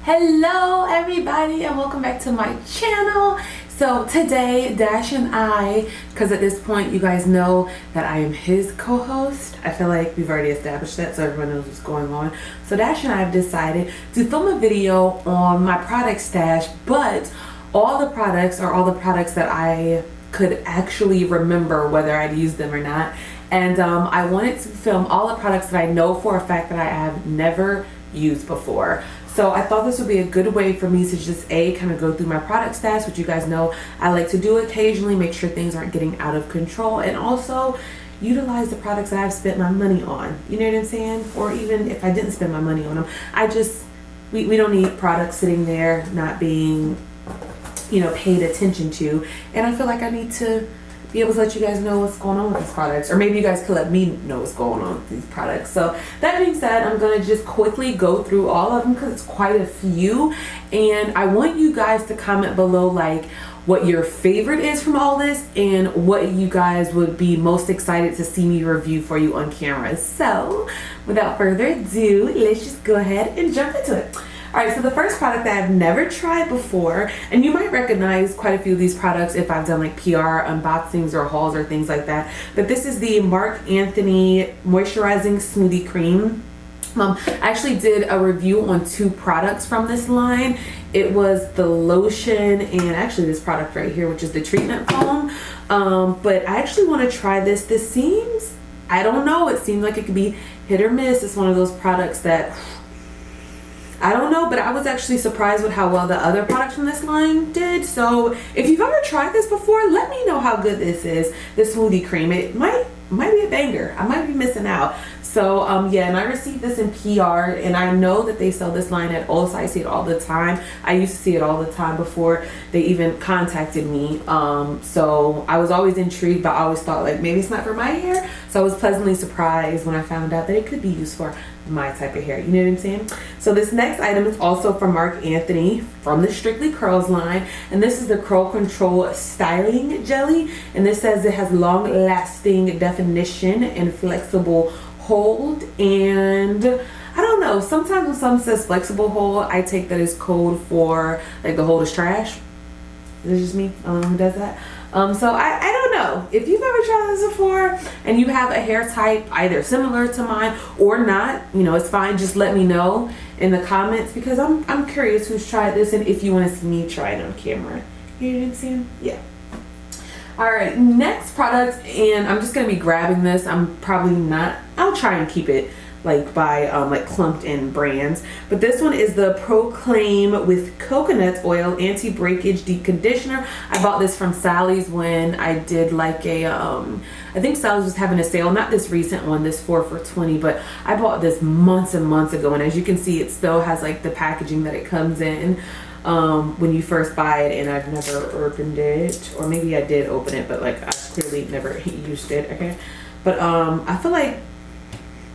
Hello everybody and welcome back to my channel. So today Dash and I, because at this point you guys know that I am his co-host, I feel like we've already established that so everyone knows what's going on. So Dash and I have decided to film a video on my product stash, but all the products that I could actually remember whether I'd used them or not. And I wanted to film all the products that I know for a fact that I have never used before. So I thought this would be a good way for me to just kind of go through my product stash, which you guys know I like to do occasionally, make sure things aren't getting out of control, and also utilize the products that I've spent my money on. You know what I'm saying? Or even if I didn't spend my money on them, we don't need products sitting there not being, paid attention to. And I feel like I need to be able to let you guys know what's going on with these products, or maybe you guys could let me know what's going on with these products. So that being said, I'm gonna just quickly go through all of them because it's quite a few, and I want you guys to comment below like what your favorite is from all this and what you guys would be most excited to see me review for you on camera. So without further ado, let's just go ahead and jump into it. Alright, so the first product that I've never tried before, and you might recognize quite a few of these products if I've done like PR unboxings or hauls or things like that, but this is the Marc Anthony Moisturizing Smoothie Cream. I actually did a review on two products from this line. It was the lotion and actually this product right here, which is the treatment foam. But I actually want to try this. This seems, I don't know, it seems like it could be hit or miss. It's one of those products that I don't know, but I was actually surprised with how well the other products from this line did. So if you've ever tried this before, let me know how good this is, the smoothie cream. It might be a banger. I might be missing out. So yeah, and I received this in PR, and I know that they sell this line at Ulta. I see it all the time. I used to see it all the time before they even contacted me. So I was always intrigued, but I always thought like maybe it's not for my hair. So I was pleasantly surprised when I found out that it could be used for my type of hair. You know what I'm saying? So this next item is also from Marc Anthony from the Strictly Curls line, and this is the Curl Control Styling Jelly, and this says it has long-lasting definition and flexible hold. And I don't know, sometimes when something says flexible hold, I take that as code for like the hold is trash. Is it just me? I don't know who does that. So I don't know if you've ever tried this before and you have a hair type either similar to mine or not, it's fine. Just let me know in the comments because I'm curious who's tried this and if you want to see me try it on camera. You know what I'm saying? Yeah. All right, next product, and I'm just gonna be grabbing this. I'll try and keep it like by like clumped in brands, but this one is the Proclaim with coconut oil anti-breakage deep conditioner. I bought this from Sally's when I did like a I think Sally's was having a sale, not this recent one, this 4 for $20, but I bought this months and months ago, and as you can see, it still has like the packaging that it comes in when you first buy it, and I've never opened it, or maybe I did open it, but like I clearly never used it. Okay, but I feel like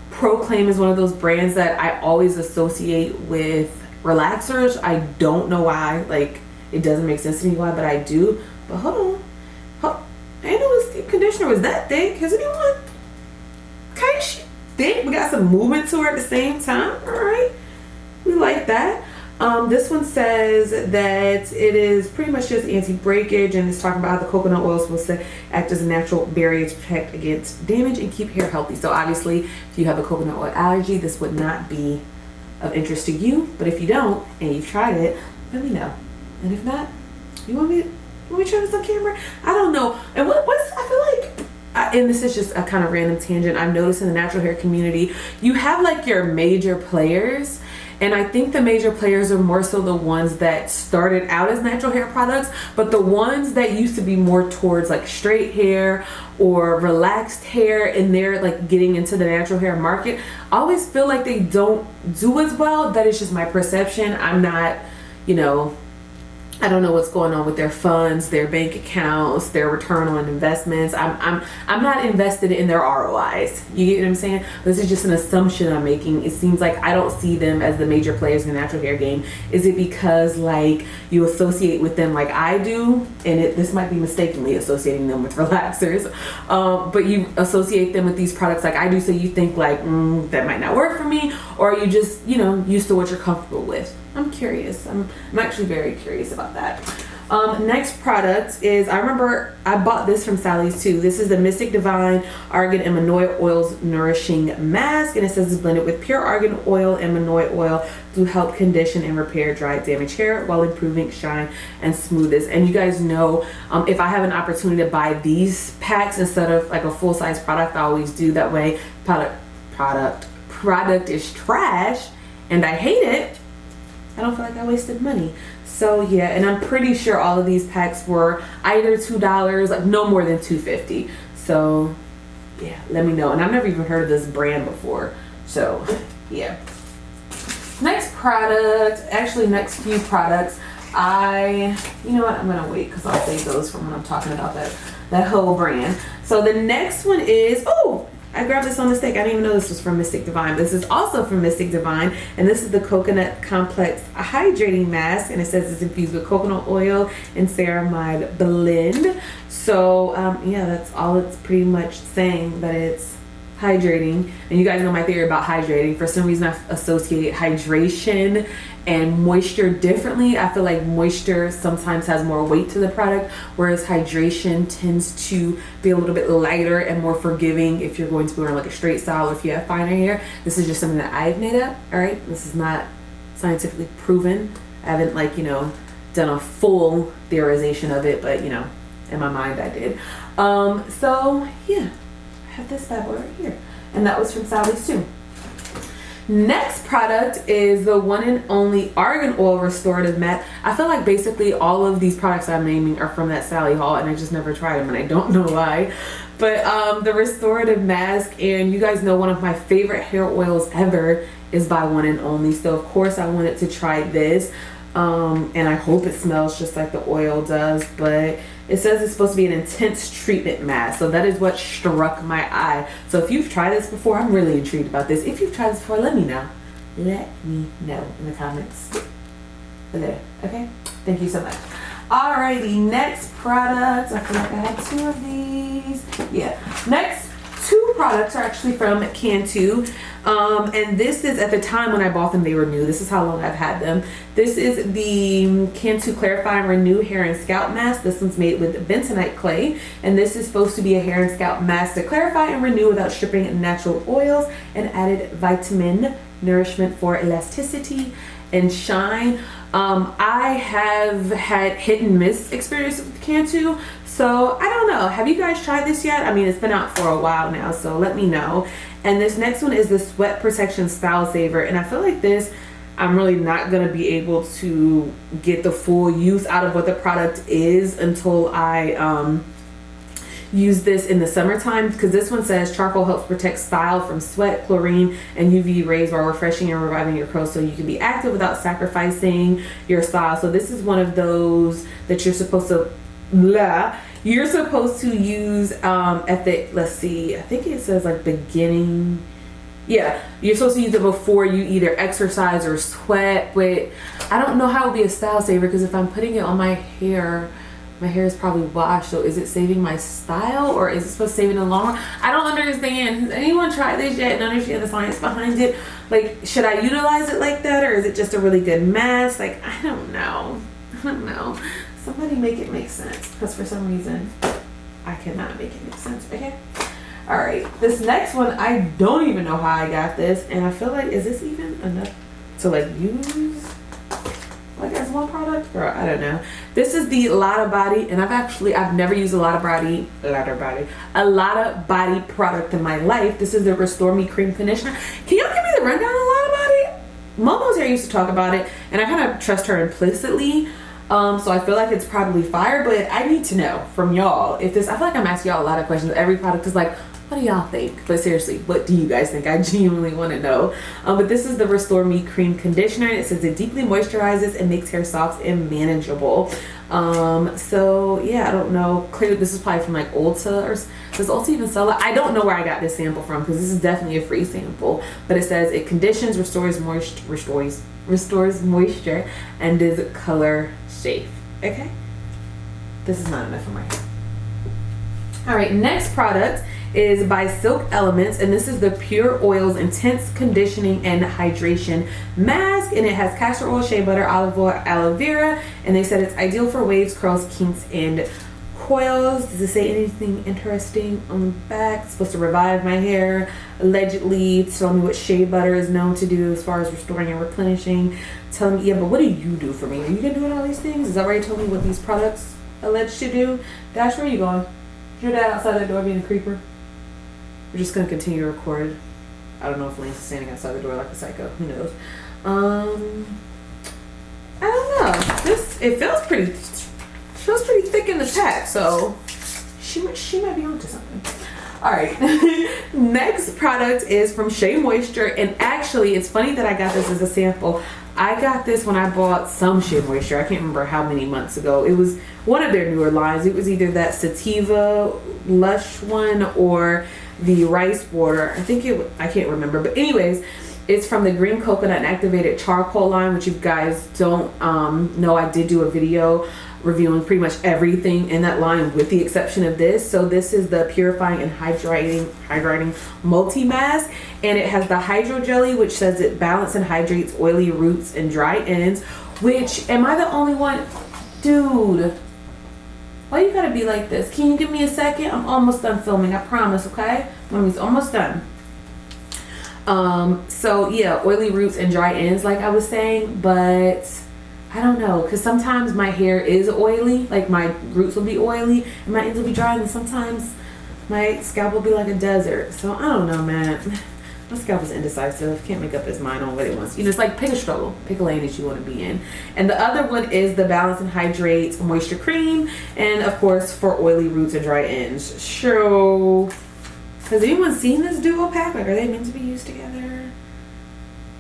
Proclaim is one of those brands that I always associate with relaxers. I don't know why, like it doesn't make sense to me why, but I do. But hold on, I didn't know this deep conditioner was that thick. Has anyone kind of thick? We got some movement to her at the same time. All right, we like that. This one says that it is pretty much just anti-breakage, and it's talking about how the coconut oil is supposed to act as a natural barrier to protect against damage and keep hair healthy. So obviously, if you have a coconut oil allergy, this would not be of interest to you. But if you don't and you've tried it, let me know. And if not, you want me to try this on camera? I don't know. And I feel like, and this is just a kind of random tangent, I've noticed in the natural hair community, you have like your major players. And I think the major players are more so the ones that started out as natural hair products, but the ones that used to be more towards like straight hair or relaxed hair, and they're like getting into the natural hair market, I always feel like they don't do as well. That is just my perception. I'm not, I don't know what's going on with their funds, their bank accounts, their return on investments. I'm not invested in their ROIs. You get what I'm saying? This is just an assumption I'm making. It seems like I don't see them as the major players in the natural hair game. Is it because like you associate with them like I do, and this might be mistakenly associating them with relaxers, but you associate them with these products like I do, so you think like that might not work for me, or you just used to what you're comfortable with. I'm curious. I'm actually very curious about that. Next product is, I remember I bought this from Sally's too. This is the Mystic Divine Argan and Monoi Oils Nourishing Mask, and it says it's blended with pure argan oil and Monoi oil to help condition and repair dry, damaged hair while improving shine and smoothness. And you guys know, if I have an opportunity to buy these packs instead of like a full-size product, I always do. That way product is trash and I hate it, I don't feel like I wasted money. So yeah, and I'm pretty sure all of these packs were either $2, like no more than $2.50. So yeah, let me know. And I've never even heard of this brand before. So yeah. Next product, actually next few products, you know what, I'm gonna wait because I'll save those from when I'm talking about that whole brand. So the next one is, oh, I grabbed this on mistake. I didn't even know this was from Mystic Divine. This is also from Mystic Divine, and this is the Coconut Complex Hydrating Mask, and it says it's infused with coconut oil and ceramide blend. So yeah, that's all it's pretty much saying, that it's hydrating. And you guys know my theory about hydrating. For some reason, I associate hydration and moisture differently. I feel like moisture sometimes has more weight to the product, whereas hydration tends to be a little bit lighter and more forgiving if you're going to be wearing like a straight style or if you have finer hair. This is just something that I've made up, all right? This is not scientifically proven. I haven't, like, you know, done a full theorization of it, but you know, in my mind I did. So yeah, I have this bad boy right here, and that was from Sally's too. Next product is the one and only Argan Oil Restorative Matte. I feel like basically all of these products I'm naming are from that Sally haul, and I just never tried them, and I don't know why. But the Restorative Mask, and you guys know one of my favorite hair oils ever is by One and Only. So of course I wanted to try this, and I hope it smells just like the oil does, but it says it's supposed to be an intense treatment mask. So that is what struck my eye. So if you've tried this before, I'm really intrigued about this. If you've tried this before, let me know. Let me know in the comments below. Okay? Thank you so much. Alrighty, next product. I feel like I had two of these. Yeah. Next two products are actually from Cantu. And this is, at the time when I bought them, they were new. This is how long I've had them. This is the Cantu Clarifying Renew Hair and Scalp Mask. This one's made with bentonite clay, and this is supposed to be a hair and scalp mask to clarify and renew without stripping natural oils and added vitamin nourishment for elasticity and shine. I have had hit and miss experience with Cantu, so I don't know. Have you guys tried this yet? I mean, it's been out for a while now, so let me know. And this next one is the Sweat Protection Style Saver, and I feel like this, I'm really not gonna be able to get the full use out of what the product is until I use this in the summertime, because this one says charcoal helps protect style from sweat, chlorine, and UV rays while refreshing and reviving your curls so you can be active without sacrificing your style. So this is one of those that you're supposed to use at the, let's see, I think it says like beginning. Yeah, you're supposed to use it before you either exercise or sweat, but I don't know how it would be a style saver, because if I'm putting it on my hair is probably washed, so is it saving my style or is it supposed to save it in the long run? I don't understand. Has anyone tried this yet and understand the science behind it? Like, should I utilize it like that, or is it just a really good mask? Like, I don't know. Somebody make it make sense, because for some reason I cannot make it make sense. Okay. All right, this next one, I don't even know how I got this, and I feel like, is this even enough to like use like as one product? Girl, I don't know. This is the Lotta Body, and I've never used a Lotta Body product in my life. This is the Restore Me Cream Conditioner. Can y'all give me the rundown on Lotta Body? Momo's here used to talk about it, and I kind of trust her implicitly. So I feel like it's probably fire, but I need to know from y'all if this, I feel like I'm asking y'all a lot of questions. Every product is like, what do y'all think? But seriously, what do you guys think? I genuinely want to know. But this is the Restore Me Cream Conditioner. It says it deeply moisturizes and makes hair soft and manageable. So yeah, I don't know. Clearly this is probably from like Ulta, or does Ulta even sell it? I don't know where I got this sample from, because this is definitely a free sample. But it says it conditions, restores moisture, and is color safe. Okay, this is not enough for my hair. All right, next product is by Silk Elements, and this is the Pure Oils Intense Conditioning and Hydration Mask, and it has castor oil, shea butter, olive oil, aloe vera, and they said it's ideal for waves, curls, kinks, and coils. Does it say anything interesting on the back? It's supposed to revive my hair, allegedly. Tell me what shea butter is known to do as far as restoring and replenishing. Tell me, yeah, but what do you do for me? Are you gonna do all these things? Is that already told me what these products alleged to do? Dash, where are you going? Is your dad outside that door being a creeper? We're just gonna continue to record. I don't know if Lane's standing outside the door like a psycho. Who knows? I don't know. It feels pretty thick in the pack, so she might be onto something. All right. Next product is from Shea Moisture, and actually it's funny that I got this as a sample. I got this when I bought some Shea Moisture. I can't remember how many months ago. It was one of their newer lines. It was either that Sativa Lush one or the rice water. I can't remember, but anyways, it's from the green coconut and activated charcoal line, which you guys don't know. I did do a video reviewing pretty much everything in that line with the exception of this. So this is the Purifying and Hydrating multi-mask, and it has the hydro jelly, which says it balances and hydrates oily roots and dry ends. Which, am I the only one? Dude, why you gotta be like this? Can you give me a second? I'm almost done filming, I promise, okay? Mommy's almost done. So yeah, oily roots and dry ends like I was saying, but I don't know, because sometimes my hair is oily, like my roots will be oily and my ends will be dry, and sometimes my scalp will be like a desert. So I don't know, man. My scalp is indecisive, can't make up its mind on what it wants. You know, it's like pick a struggle, pick a lane that you want to be in. And the other one is the Balance and Hydrate Moisture Cream, and of course for oily roots and dry ends. So, has anyone seen this duo pack? Like, are they meant to be used together?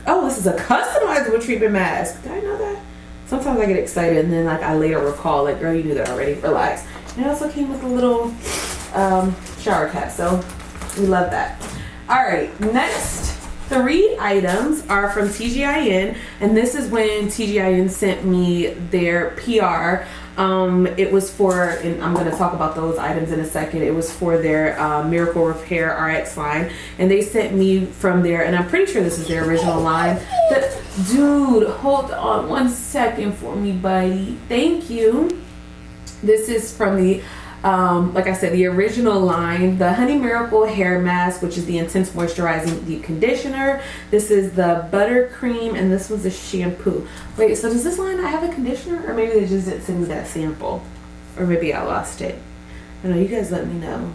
Oh, this is a customizable treatment mask. Did I know that? Sometimes I get excited and then like I later recall, like, girl, you knew that already, relax. And it also came with a little shower cap, so we love that. All right, next 3 items are from TGIN, and this is when TGIN sent me their PR. It was for, and I'm going to talk about those items in a second, it was for their Miracle RepaiRx line, and they sent me from there, and I'm pretty sure this is their original line. Dude, hold on one second for me, buddy. Thank you. This is from the like I said, the original line, the Honey Miracle Hair Mask, which is the Intense Moisturizing Deep Conditioner. This is the Buttercream, and this was the shampoo. Wait, so does this line not have a conditioner? Or maybe they just didn't send me that sample. Or maybe I lost it. I don't know, you guys let me know.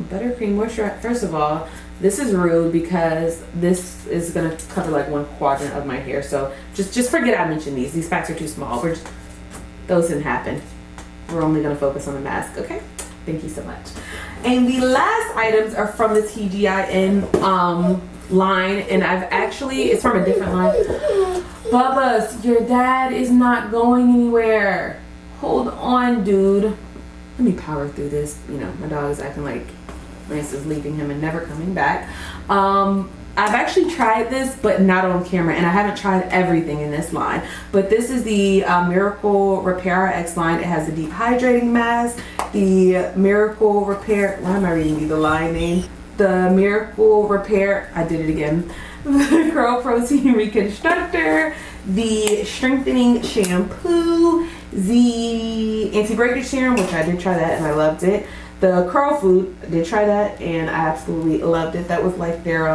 Buttercream Moisture, first of all, this is rude because this is gonna cover like 1/4 of my hair. So just forget I mentioned these. These packs are too small. Those didn't happen. We're only going to focus on the mask, okay? Thank you so much. And the last items are from the TGIN line, and it's from a different line. Bubba's, your dad is not going anywhere. Hold on, dude. Let me power through this. You know, my dog is acting like Lance is leaving him and never coming back. I've actually tried this, but not on camera, and I haven't tried everything in this line. But this is the Miracle RepaiRx line. It has the Deep Hydrating Mask, the Miracle Repair, why am I reading you the line name? The Miracle Repair, I did it again. The Curl Protein Reconstructor, the Strengthening Shampoo, the Anti-Breakage Serum, which I did try that and I loved it. The Curl Food, I did try that and I absolutely loved it. That was like their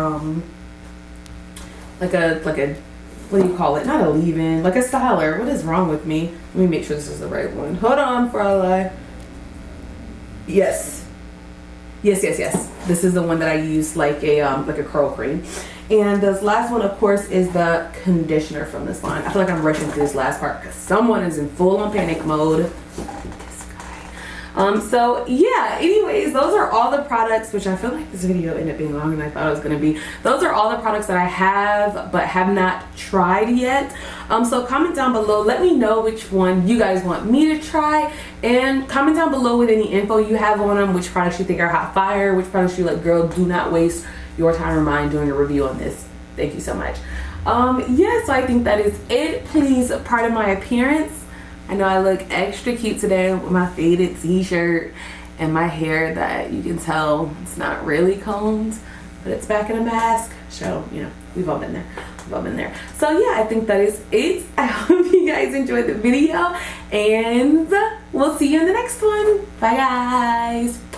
like a what do you call it? Not a leave-in, like a styler. What is wrong with me? Let me make sure this is the right one. Hold on for a lie. Yes. This is the one that I use like a curl cream. And this last one, of course, is the conditioner from this line. I feel like I'm rushing through this last part because someone is in full-on panic mode. So yeah, anyways, those are all the products, which I feel like this video ended up being longer than I thought it was going to be. Those are all the products that I have but have not tried yet. So comment down below, let me know which one you guys want me to try, and comment down below with any info you have on them, which products you think are hot fire, which products you like, girl, do not waste your time or mine doing a review on this. Thank you so much. Yeah, so I think that is it. Please pardon my appearance. I know I look extra cute today with my faded t-shirt and my hair that you can tell it's not really combed, but it's back in a mask. So, you know, we've all been there. We've all been there. So yeah, I think that is it. I hope you guys enjoyed the video, and we'll see you in the next one. Bye guys.